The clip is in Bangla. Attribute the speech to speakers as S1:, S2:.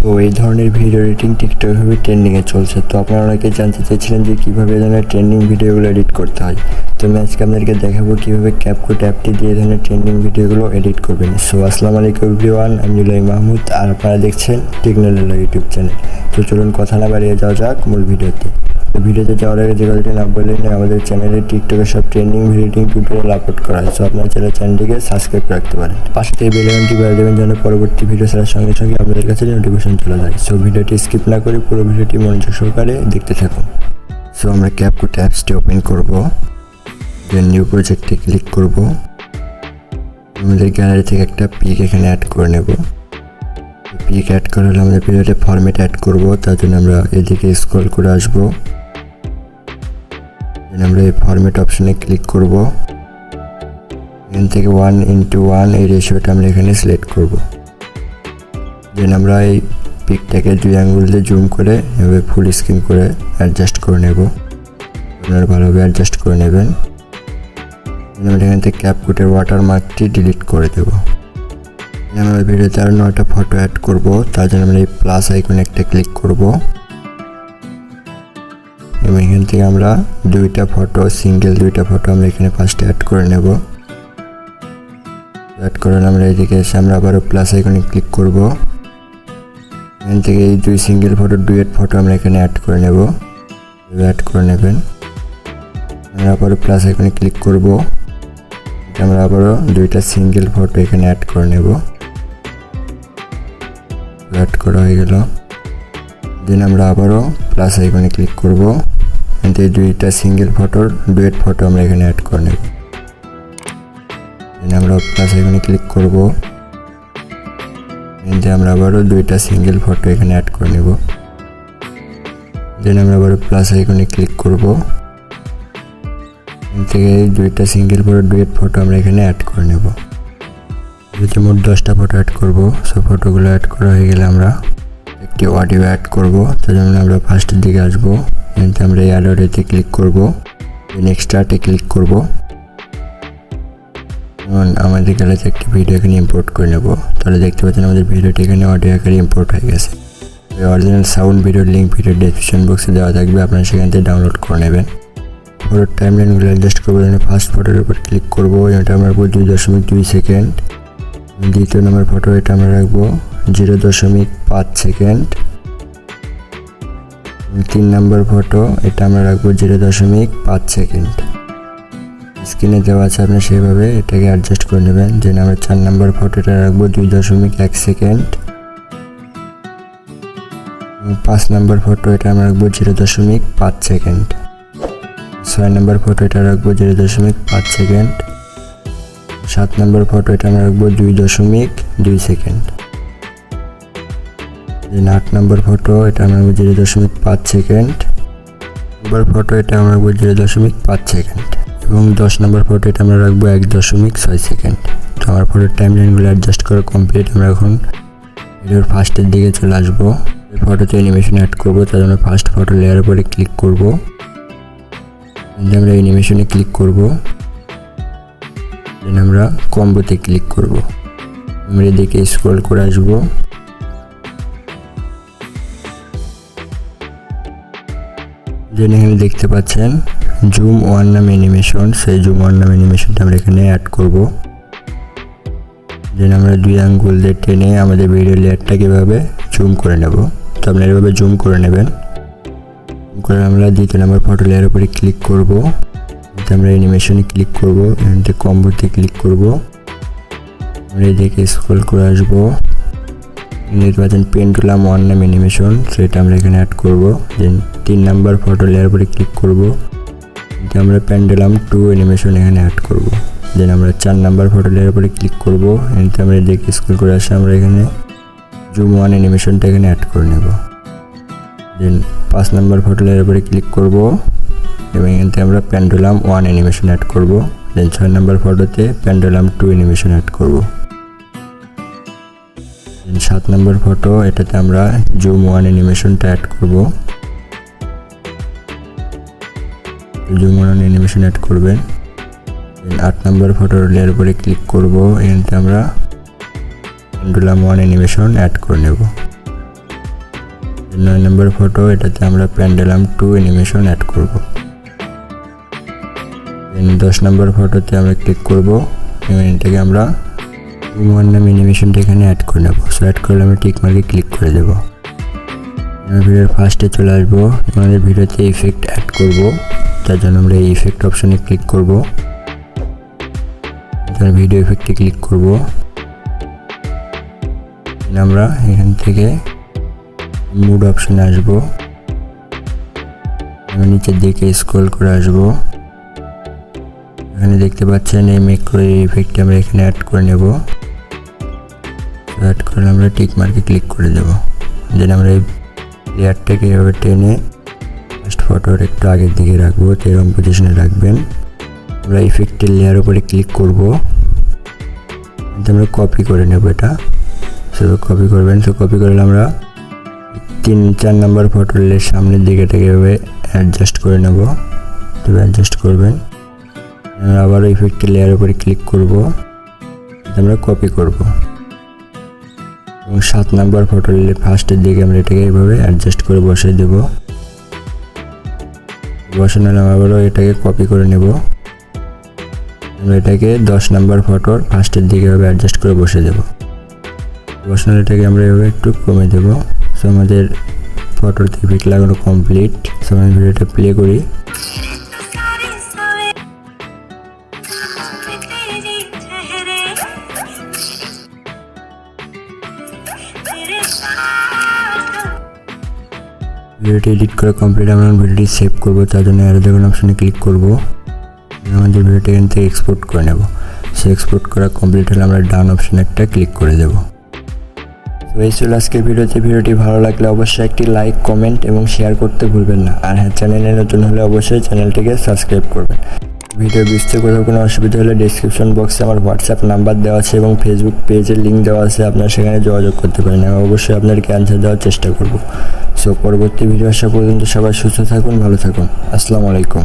S1: তো এই ধরনের ভিডিও এডিটিং টিকটক ভাবে ট্রেন্ডিংয়ে চলছে। তো আপনারা অনেকে জানতে চাইছিলেন যে কীভাবে এই ধরনের ট্রেন্ডিং ভিডিওগুলো এডিট করতে হয়। তো আমি আজকে আপনাদেরকে দেখাবো কীভাবে ক্যাপকাট অ্যাপটি দিয়ে এই ধরনের ট্রেন্ডিং ভিডিওগুলো এডিট করবেন। সো আসসালামু আলাইকুম এভরিওয়ান, আমি নিলয় মাহমুদ আর আপনারা দেখছেন টেকনো নিলয় ইউটিউব চ্যানেল। তো চলুন কথা না বাড়িয়ে যাওয়া যাক মূল ভিডিওতে। তো ভিডিওতে যাওয়ার আগে যে কথাটি না বললেন, আমাদের চ্যানেলে টিকটকের সব ট্রেন্ডিং ভিডিও টিউটোরিয়াল আপলোড করা হয়। সো আপনার চ্যানেলটিকে সাবস্ক্রাইব রাখতে পারেন। পাশে থেকে বেল আইকনটি বাজিয়ে দেবেন যেন পরবর্তী ভিডিও ছাড়ার সঙ্গে সঙ্গে আপনাদের কাছে নোটিফিকেশন চলে যায়। সো ভিডিওটি স্কিপ না করে পুরো ভিডিওটি মনোযোগ সহকারে দেখতে থাকুন। সো আমরা ক্যাপকাট অ্যাপসটি ওপেন করব, দেন নিউ প্রজেক্টে ক্লিক করব। আমাদের গ্যালারি থেকে একটা পিক এখানে অ্যাড করে নেব। পিক অ্যাড করা হলে আমাদের ভিডিওতে ফরম্যাট অ্যাড করব, তার জন্য আমরা এদিকে স্ক্রল করে আসবো। দেন আমরা এই ফরম্যাট অপশনে ক্লিক করব। এখান থেকে 1:1 এই রেশিওটা আমরা এখানে সিলেক্ট করব। দেন আমরা এই পিকটাকে 2 আঙ্গুল দিয়ে জুম করে এভাবে ফুল স্ক্রিন করে অ্যাডজাস্ট করে নেব। আপনারা ভালোভাবে অ্যাডজাস্ট করে নেবেন। আমরা এখান থেকে ক্যাপকাটের ওয়াটারমার্কটি ডিলিট করে দেব। আমরা ভিডিওতে আরও 9টা ফটো অ্যাড করব, তার জন্য আমরা এই প্লাস আইকনে একটা ক্লিক করব এবং এখান থেকে আমরা সিঙ্গেল দুইটা ফটো আমরা এখানে ফার্স্টে অ্যাড করে নেব। অ্যাড করার আমরা এদিকে এসে আমরা আবারও প্লাস আইকনে ক্লিক করব। এখান থেকে এই 2 সিঙ্গেল ফটো ডুয়েট ফটো আমরা এখানে অ্যাড করে নেব। অ্যাড করে নেবেন। আমরা আবারও প্লাস আইকনে ক্লিক করব। আমরা আবারও 2টা সিঙ্গেল ফটো এখানে অ্যাড করে নেব। অ্যাড করা হয়ে গেল। দেন আমরা আবারও প্লাস আইকনে ক্লিক করব। এতে 2টা সিঙ্গেল ফটোর ডুয়েট ফটো আমরা এখানে অ্যাড করে নেব। দেন আমরা প্লাস আইকনে ক্লিক করব। এতে আমরা আবারও 2টা সিঙ্গেল ফটো এখানে অ্যাড করে নেব। দেন আমরা আবারও প্লাস আইকনে ক্লিক করব। এখান থেকে 2টা সিঙ্গেল ফটো ডুয়েট ফটো আমরা এখানে অ্যাড করে নেব। মোট 10টা ফটো অ্যাড করব। সো ফটোগুলো অ্যাড করা হয়ে গেলে আমরা একটি অডিও অ্যাড করব, তার জন্য আমরা ফার্স্টের দিকে আসবো। এতে আমরা এই অডিওতে ক্লিক করব, নেক্সট আর্টে ক্লিক করব। এবং আমাদের গ্যালারিতে একটি ভিডিও এখানে ইম্পোর্ট করে নেব। তাহলে দেখতে পাচ্ছেন আমাদের ভিডিওটি এখানে অডিও আকারে ইম্পোর্ট হয়ে গেছে। এই অরিজিনাল সাউন্ড ভিডিওর লিঙ্ক ভিডিও ডেসক্রিপশন বক্সে দেওয়া থাকবে, আপনারা সেখান থেকে ডাউনলোড করে নেবেন। ফটোর টাইমলাইনগুলো অ্যাডজাস্ট করবো। ফার্স্ট ফটোর উপর ক্লিক করব, এটা আমরা রাখবো 2.2 সেকেন্ড। দ্বিতীয় নম্বর ফটো এটা আমরা রাখবো 0.5 সেকেন্ড। 3 নম্বর ফটো এটা আমরা রাখবো 0.5 সেকেন্ড। স্ক্রিনে দেওয়া আছে, আপনি সেভাবে এটাকে অ্যাডজাস্ট করে নেবেন। যে আমরা 4 নম্বর ফটোটা রাখবো 2.1 সেকেন্ড। 5 নম্বর ফটো এটা আমরা রাখবো 0.5 সেকেন্ড। 6 নম্বর ফটো এটা রাখবো 0.5 সেকেন্ড। 7 নম্বর ফটো এটা আমরা রাখবো 2.2 সেকেন্ড। 8 নম্বর ফটো এটা আমরা রাখবো 0.5 সেকেন্ড। নম্বর ফটো এটা আমরা রাখবো 0.5 সেকেন্ড এবং 10 নম্বর ফটো এটা আমরা রাখবো 1.6 সেকেন্ড। তো আমার ফটোর টাইমলাইনগুলো অ্যাডজাস্ট করা কমপ্লিট। আমরা এখন ভিডিওর ফার্স্টের দিকে চলে আসবো। এই ফটোতে অ্যানিমেশন অ্যাড করবো, তার জন্য ফার্স্ট ফটো লেয়ারের উপরে ক্লিক করব। আমরা অ্যানিমেশনে ক্লিক করব। দেন আমরা কম্বোতে ক্লিক করব। আমরা এদিকে স্ক্রল করে আসবো। দেন এখানে দেখতে পাচ্ছেন জুম 1 নামে অ্যানিমেশন, সেই জুম 1 নামে অ্যানিমেশনটা আমরা এখানে অ্যাড করব। দেন আমরা 2 আঙ্গুল দিয়ে টেনে আমাদের ভিডিও লেয়ারটাকে এভাবে জুম করে নেব। তো আপনারা এভাবে জুম করে নেবেন। করে আমরা দ্বিতীয় নম্বর ফটো লেয়ার উপরে ক্লিক করব। আমরা অ্যানিমেশনে ক্লিক করব, এখান থেকে কম্বোতে ক্লিক করব। আমরা এদিকে স্ক্রল করে আসবো। দেখতে পাচ্ছেন পেন্ডুলাম 1 নামে অ্যানিমেশন, সেটা আমরা এখানে অ্যাড করব। দেন 3 নম্বর ফটো লেয়ার উপরে ক্লিক করব। আমরা পেন্ডুলাম 2 অ্যানিমেশন এখানে অ্যাড করব। দেন আমরা 4 নম্বর ফটো লেয়ার উপরে ক্লিক করব। এখানে আমরা এদিকে স্ক্রল করে আসে আমরা এখানে জুম 1 অ্যানিমেশনটা এখানে অ্যাড করে নেব। দেন 5 নম্বর ফটো লেয়ার উপরে ক্লিক করব এবং এখান থেকে আমরা পেন্ডুলাম 1 অ্যানিমেশন অ্যাড করব। দেন 6 নম্বর ফটোতে পেন্ডুলাম 2 অ্যানিমেশন অ্যাড করব। দেন 7 নম্বর ফটো এটাতে আমরা জুম 1 অ্যানিমেশনটা অ্যাড করব। জুম 1 অ্যানিমেশন অ্যাড করবেন। দেন 8 নম্বর ফটোর লেয়ার উপরে ক্লিক করব। এখান থেকে আমরা পেন্ডুলাম 1 অ্যানিমেশন অ্যাড করে নেব। 9 নম্বর ফটো, এটাতে আমরা প্যান্ডেলাম 2 অ্যানিমেশন অ্যাড করব। 10 নম্বর ফটোতে আমরা ক্লিক করব এবং এটাকে আমরা ওয়ান নাম অ্যানিমেশনটা এখানে অ্যাড করে নেব। সো অ্যাড করলে আমরা টিক মার্কে ক্লিক করে দেব। ভিডিওর ফার্স্টে চলে আসবো, আমাদের ভিডিওতে ইফেক্ট অ্যাড করব, তার জন্য আমরা এই ইফেক্ট অপশনে ক্লিক করব। ভিডিও ইফেক্টে ক্লিক করব, আমরা এখান থেকে মুড অপশনে আসবো, আমরা নিচের দিকে স্ক্রল করে আসবো, এখানে দেখতে পাচ্ছেন এই ম্যাক্রো ইফেক্টটি আমরা এখানে অ্যাড করে নেব। অ্যাড করলে আমরা টিক মার্কে ক্লিক করে দেব। দেন আমরা এই লেয়ারটাকে এভাবে টেনে ফার্স্ট ফটোর একটু আগের দিকে রাখবো, এরকম পজিশনে রাখবেন। আমরা ইফেক্টের লেয়ার উপরে ক্লিক করব, আমরা কপি করে নেব এটা। সো কপি করবেন। সো কপি করলে আমরা 3-4 নম্বর ফটোর সামনের দিকে এটাকে এভাবে অ্যাডজাস্ট করে নেব। তো অ্যাডজাস্ট করবেন, আমরা আবারও ইফেক্টের লেয়ার উপরে ক্লিক করব, আমরা কপি করব এবং 7 নম্বর ফটোর ফার্স্টের দিকে আমরা এটাকে এভাবে অ্যাডজাস্ট করে বসিয়ে দেব। বসানো আবারও এটাকে কপি করে নেব, আমরা এটাকে 10 নম্বর ফটোর ফার্স্টের দিকে এভাবে অ্যাডজাস্ট করে বসিয়ে দেব। বসানো এটাকে আমরা এভাবে একটু কমে দেব। সো আমাদের ফটোতে ইফেক্ট লাগানো কমপ্লিট। সো আমি ভিডিওটা প্লে করি। ভিডিওটি এডিট করা কমপ্লিট। আমরা ভিডিওটি সেভ করবো, তার জন্য অ্যারো দেখুন অপশনে ক্লিক করব, আমাদের ভিডিওটি এখান থেকে এক্সপোর্ট করে নেব। সো এক্সপোর্ট করা কমপ্লিট হলে আমরা ডান অপশনে একটা ক্লিক করে দেব। তো এই ছিল আজকের ভিডিওটি ভালো লাগলে অবশ্যই একটি লাইক, কমেন্ট এবং শেয়ার করতে ভুলবেন না। আর হ্যাঁ, চ্যানেলে নতুন হলে অবশ্যই চ্যানেলটিকে সাবস্ক্রাইব করবেন। ভিডিও বুঝতে কোথাও কোনো অসুবিধা হলে ডেসক্রিপশন বক্সে আমার হোয়াটসঅ্যাপ নাম্বার দেওয়া আছে এবং ফেসবুক পেজের লিঙ্ক দেওয়া আছে, আপনারা সেখানে যোগাযোগ করতে পারেন। আমি অবশ্যই আপনাদেরকে অ্যান্সার দেওয়ার চেষ্টা করব। সো পরবর্তী ভিডিও আসা পর্যন্ত সবাই সুস্থ থাকুন, ভালো থাকুন। আসসালামু আলাইকুম।